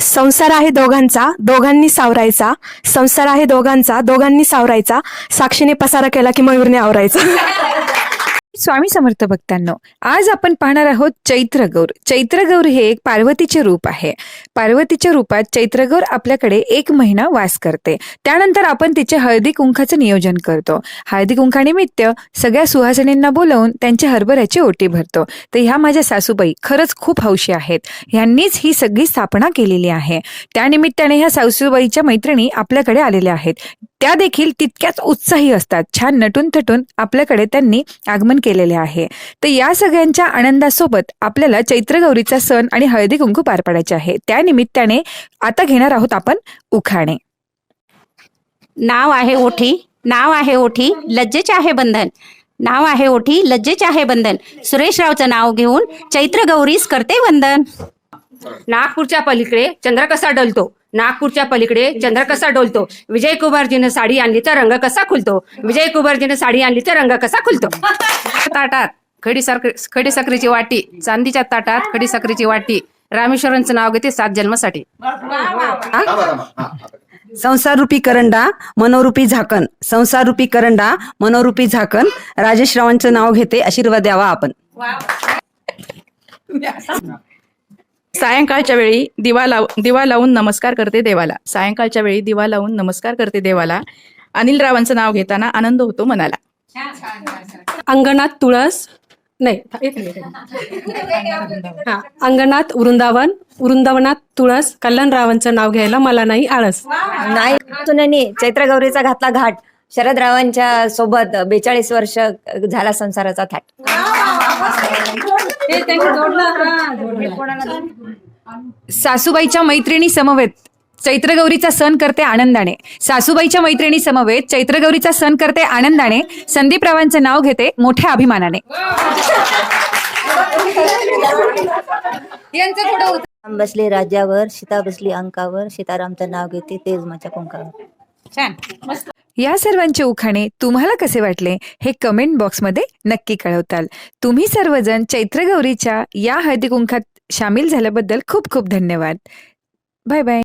संसार आहे दोघांचा, दोघांनी सावरायचा. संसार आहे दोघांचा, दोघांनी सावरायचा. साक्षीने पसारा केला की मयूरने आवरायचा. स्वामी समर्थ भक्तांनो, आज आपण पाहणार आहोत चैत्रगौर. चैत्रगौर हे एक पार्वतीचे रूप आहे. पार्वतीच्या रूपात चैत्रगौर आपल्याकडे 1 महिना वास करते. त्यानंतर आपण तिचे हळदी कुंकाचं नियोजन करतो. हळदी कुंकानिमित्त सगळ्या सुहासिनींना बोलावून त्यांच्या हरभऱ्याची ओटी भरतो. तर ह्या माझ्या सासूबाई खरंच खूप हौशी आहेत. ह्यांनीच ही सगळी स्थापना केलेली आहे. त्यानिमित्ताने ह्या सासूबाईच्या मैत्रिणी आपल्याकडे आलेल्या आहेत. त्या देखील तितक्याच उत्साही असतात. छान नटून थटून आपल्याकडे त्यांनी आगमन केलेले आहे. तर या सगळ्यांच्या आनंदासोबत आपल्याला चैत्रगौरीचा सण आणि हळदी कुंकू पार पाडायचे आहे. त्या निमित्ताने आता घेणार आहोत आपण उखाणे. नाव आहे ओठी, नाव आहे ओठी, लज्जेचे आहे बंधन. नाव आहे ओठी, लज्जेचे आहे बंधन. सुरेशरावचं नाव घेऊन चैत्रगौरीस करते वंदन. नागपूरच्या पलीकडे चंद्र कसा डोलतो, नागपूरच्या पलीकडे चंद्र कसा डोलतो. विजय कुमारजीनं साडी आणली तर रंग कसा खुलतो. विजय कुमारजीनं साडी आणली तर रंग कसा खुलतो. ताटात खडी साखरेची वाटी, चांदीच्या ताटात खडी साखरेची वाटी. रामेश्वरांचं नाव घेते 7 जन्मासाठी. संसार रूपी करंडा, मनोरूपी झाकण. संसार रूपी करंडा, मनोरूपी झाकण. राजेश रावांचं नाव घेते, आशीर्वाद द्यावा आपण. सायंकाळच्या वेळी दिवा लावून नमस्कार करते देवाला. सायंकाळच्या वेळी दिवा लावून नमस्कार करते देवाला. अनिल रावांचं नाव घेताना आनंद होतो मनाला. अंगणात तुळस नाही अंगणात वृंदावन, वृंदावनात तुळस. कल्याणरावांचं नाव घ्यायला मला नाही आळस. नाही सुनेनी चैत्रगौरीचा घातला घाट. शरदरावांच्या सोबत 42 वर्ष झाला संसाराचा थाट. सासूबाईच्या मैत्रिणी समवेत चैत्रगौरीचा सण करते आनंदाने. सासूबाईच्या मैत्रिणी समवेत चैत्रगौरीचा सण करते आनंदाने. संदीपरावांचं नाव घेते मोठ्या अभिमानाने. राम बसले राज्यावर, सीता बसली अंकावर. सीतारामचं नाव घेते तेज माझ्या कुंकावर. छान. या सर्वांचे उखाणे तुम्हाला कसे वाटले हे कमेंट बॉक्समध्ये नक्की कळवताल. तुम्ही सर्वजण चैत्रगौरीच्या या हळदी कुंकात सामील झाल्याबद्दल खूप खूप धन्यवाद. Bye bye.